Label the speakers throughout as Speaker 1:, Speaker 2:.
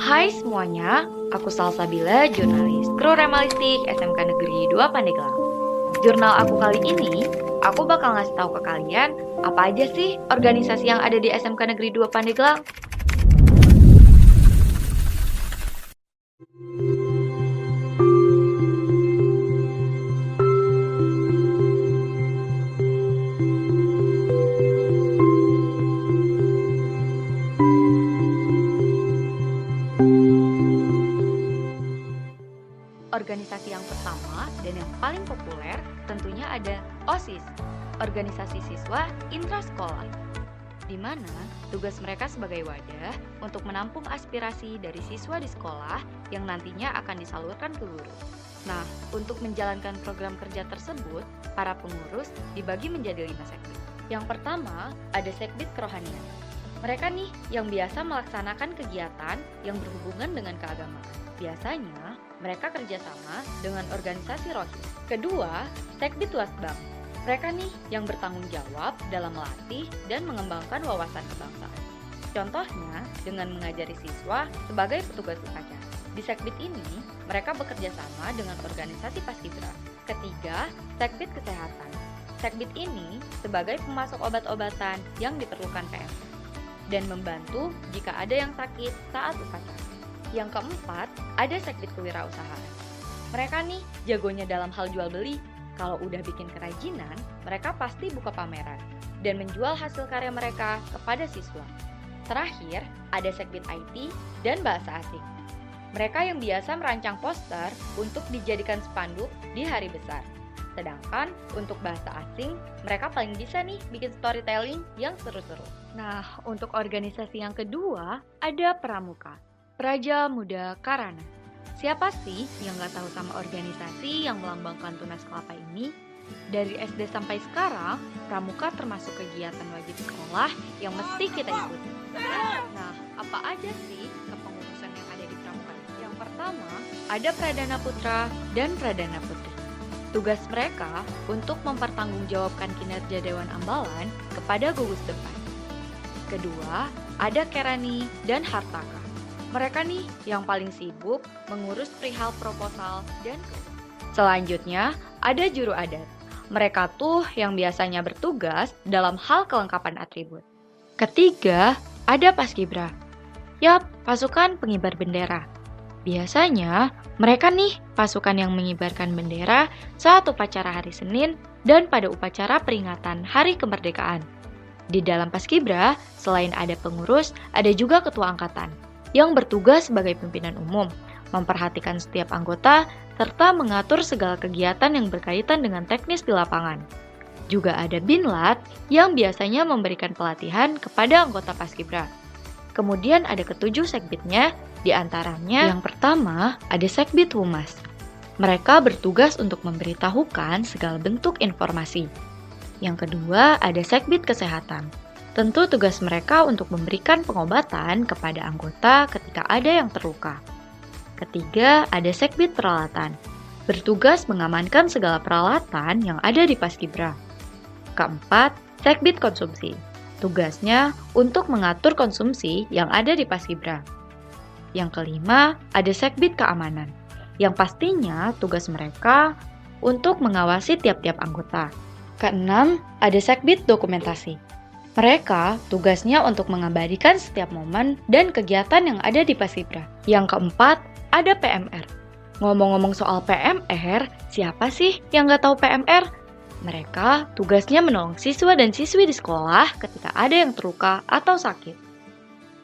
Speaker 1: Hai semuanya, aku Salsabila, jurnalis kru Remalistik SMK Negeri 2 Pandeglang. Jurnal aku kali ini, aku bakal ngasih tahu ke kalian apa aja sih organisasi yang ada di SMK Negeri 2 Pandeglang. Organisasi yang pertama dan yang paling populer tentunya ada OSIS, Organisasi Siswa Intrasekolah, di mana tugas mereka sebagai wadah untuk menampung aspirasi dari siswa di sekolah yang nantinya akan disalurkan ke guru. Nah, untuk menjalankan program kerja tersebut, para pengurus dibagi menjadi 5 sekbid. Yang pertama, ada sekbid kerohanian. Mereka nih yang biasa melaksanakan kegiatan yang berhubungan dengan keagamaan. Biasanya, mereka kerjasama dengan organisasi rohis. Kedua, sekbid wasbang. Mereka nih yang bertanggung jawab dalam melatih dan mengembangkan wawasan kebangsaan. Contohnya, dengan mengajari siswa sebagai petugas upacara. Di sekbid ini, mereka bekerja sama dengan organisasi paskibra. Ketiga, sekbid kesehatan. Sekbid ini sebagai pemasok obat-obatan yang diperlukan PMK dan membantu jika ada yang sakit saat upacara. Yang keempat, ada sekbid kewirausahaan. Mereka nih jagonya dalam hal jual beli. Kalau udah bikin kerajinan, mereka pasti buka pameran dan menjual hasil karya mereka kepada siswa. Terakhir, ada sekbid IT dan bahasa asing. Mereka yang biasa merancang poster untuk dijadikan spanduk di hari besar. Sedangkan untuk bahasa asing, mereka paling bisa nih bikin storytelling yang seru-seru. Nah, untuk organisasi yang kedua, ada Pramuka, Praja Muda Karana. Siapa sih yang nggak tahu sama organisasi yang melambangkan tunas kelapa ini? Dari SD sampai sekarang, Pramuka termasuk kegiatan wajib sekolah yang mesti kita ikuti. Nah, apa aja sih kepengurusan yang ada di Pramuka? Yang pertama, ada Pradana Putra dan Pradana Putri. Tugas mereka untuk mempertanggungjawabkan kinerja Dewan Ambalan kepada gugus depan. Kedua, ada Kerani dan Hartaka. Mereka nih yang paling sibuk mengurus perihal proposal dan selanjutnya ada juru adat. Mereka tuh yang biasanya bertugas dalam hal kelengkapan atribut. Ketiga, ada paskibra. Yap, pasukan pengibar bendera. Biasanya mereka nih pasukan yang mengibarkan bendera saat upacara hari Senin dan pada upacara peringatan Hari Kemerdekaan. Di dalam paskibra, selain ada pengurus, ada juga ketua angkatan yang bertugas sebagai pimpinan umum, memperhatikan setiap anggota, serta mengatur segala kegiatan yang berkaitan dengan teknis di lapangan. Juga ada Binlat yang biasanya memberikan pelatihan kepada anggota paskibra. Kemudian ada ketujuh sekbidnya, di antaranya yang pertama ada sekbid Humas. Mereka bertugas untuk memberitahukan segala bentuk informasi. Yang kedua ada sekbid Kesehatan. Tentu tugas mereka untuk memberikan pengobatan kepada anggota ketika ada yang terluka. Ketiga, ada sekbid Peralatan. Bertugas mengamankan segala peralatan yang ada di paskibra. Keempat, sekbid Konsumsi. Tugasnya untuk mengatur konsumsi yang ada di paskibra. Yang kelima, ada sekbid Keamanan. Yang pastinya tugas mereka untuk mengawasi tiap-tiap anggota. Keenam, ada sekbid Dokumentasi. Mereka tugasnya untuk mengabadikan setiap momen dan kegiatan yang ada di paskibra. Yang keempat, ada PMR. Ngomong-ngomong soal PMR, siapa sih yang nggak tahu PMR? Mereka tugasnya menolong siswa dan siswi di sekolah ketika ada yang terluka atau sakit.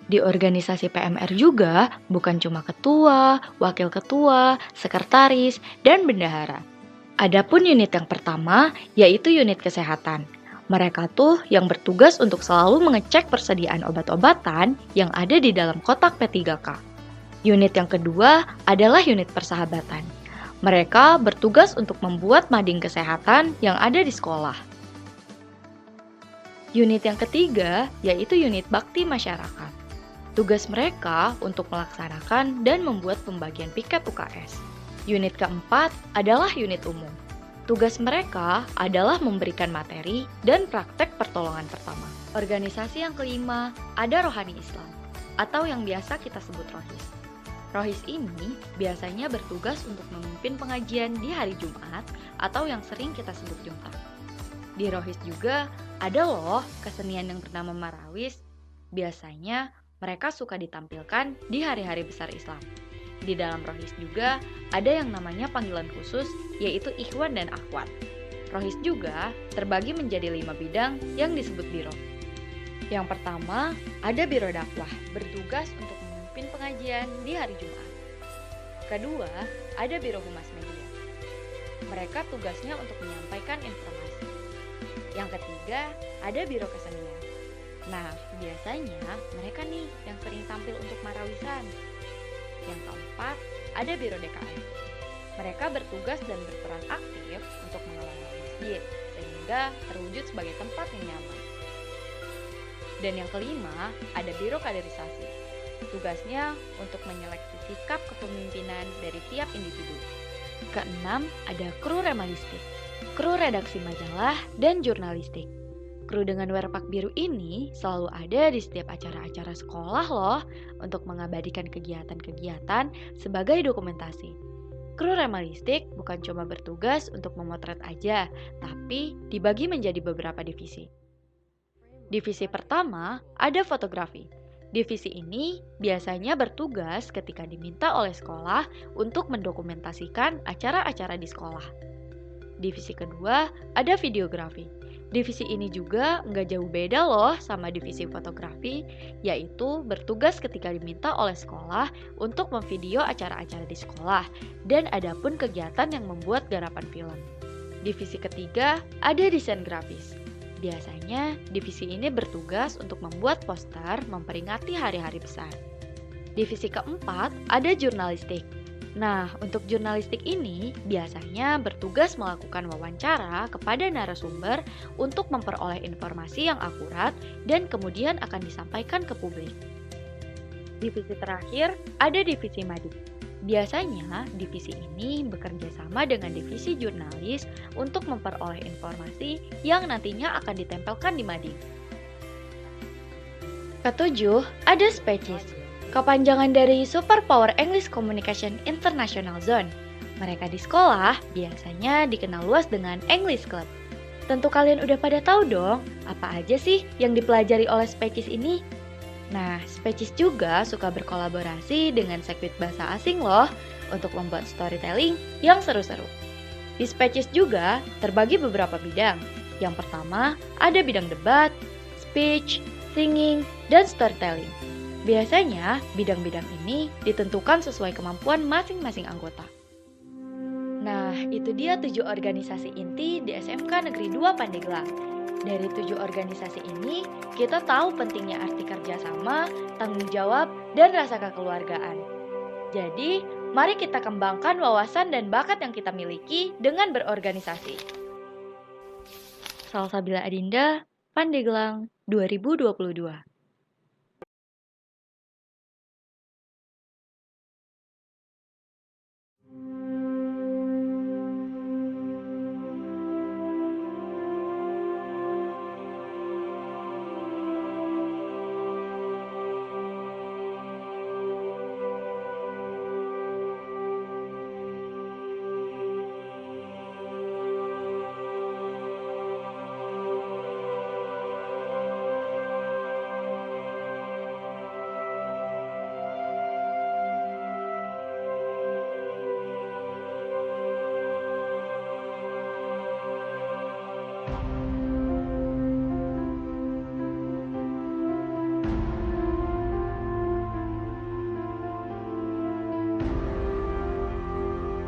Speaker 1: Di organisasi PMR juga bukan cuma ketua, wakil ketua, sekretaris, dan bendahara. Adapun unit yang pertama yaitu unit kesehatan. Mereka tuh yang bertugas untuk selalu mengecek persediaan obat-obatan yang ada di dalam kotak P3K. Unit yang kedua adalah unit persahabatan. Mereka bertugas untuk membuat mading kesehatan yang ada di sekolah. Unit yang ketiga yaitu unit bakti masyarakat. Tugas mereka untuk melaksanakan dan membuat pembagian piket UKS. Unit keempat adalah unit umum. Tugas mereka adalah memberikan materi dan praktek pertolongan pertama. Organisasi yang kelima ada Rohani Islam, atau yang biasa kita sebut Rohis. Rohis ini biasanya bertugas untuk memimpin pengajian di hari Jumat atau yang sering kita sebut Jumat. Di Rohis juga ada loh kesenian yang bernama Marawis. Biasanya mereka suka ditampilkan di hari-hari besar Islam. Di dalam Rohis juga ada yang namanya panggilan khusus, yaitu Ikhwan dan Akhwat. Rohis juga terbagi menjadi 5 bidang yang disebut biro. Yang pertama, ada biro dakwah, bertugas untuk memimpin pengajian di hari Jumat. Kedua, ada biro humas media. Mereka tugasnya untuk menyampaikan informasi. Yang ketiga, ada biro kesenian. Nah, biasanya mereka nih yang sering tampil untuk marawisan. Yang keempat, ada biro DKM. Mereka bertugas dan berperan aktif untuk mengelola masjid, sehingga terwujud sebagai tempat yang nyaman. Dan yang kelima, ada biro kaderisasi. Tugasnya untuk menyeleksi sikap kepemimpinan dari tiap individu. Keenam, ada kru remalistik, kru redaksi majalah dan jurnalistik. Kru dengan werpak biru ini selalu ada di setiap acara-acara sekolah loh untuk mengabadikan kegiatan-kegiatan sebagai dokumentasi. Kru remalistik bukan cuma bertugas untuk memotret aja, tapi dibagi menjadi beberapa divisi. Divisi pertama ada fotografi. Divisi ini biasanya bertugas ketika diminta oleh sekolah untuk mendokumentasikan acara-acara di sekolah. Divisi kedua ada videografi. Divisi ini juga nggak jauh beda loh sama divisi fotografi, yaitu bertugas ketika diminta oleh sekolah untuk memvideo acara-acara di sekolah, dan adapun kegiatan yang membuat garapan film. Divisi ketiga ada desain grafis. Biasanya, divisi ini bertugas untuk membuat poster memperingati hari-hari besar. Divisi keempat ada jurnalistik. Nah, untuk jurnalistik ini biasanya bertugas melakukan wawancara kepada narasumber untuk memperoleh informasi yang akurat dan kemudian akan disampaikan ke publik. Divisi terakhir ada divisi mading. Biasanya, divisi ini bekerja sama dengan divisi jurnalis untuk memperoleh informasi yang nantinya akan ditempelkan di mading. Ketujuh, ada Species. Kepanjangan dari Super Power English Communication International Zone. Mereka di sekolah biasanya dikenal luas dengan English Club. Tentu kalian udah pada tahu dong, apa aja sih yang dipelajari oleh Species ini? Nah, Species juga suka berkolaborasi dengan Sekwit Bahasa Asing loh untuk membuat storytelling yang seru-seru. Di Species juga terbagi beberapa bidang. Yang pertama, ada bidang debat, speech, singing, dan storytelling. Biasanya, bidang-bidang ini ditentukan sesuai kemampuan masing-masing anggota. Nah, itu dia 7 organisasi inti di SMK Negeri 2 Pandeglang. Dari 7 organisasi ini, kita tahu pentingnya arti kerjasama, tanggung jawab, dan rasa kekeluargaan. Jadi, mari kita kembangkan wawasan dan bakat yang kita miliki dengan berorganisasi. Salsabila Adinda, Pandeglang, 2022.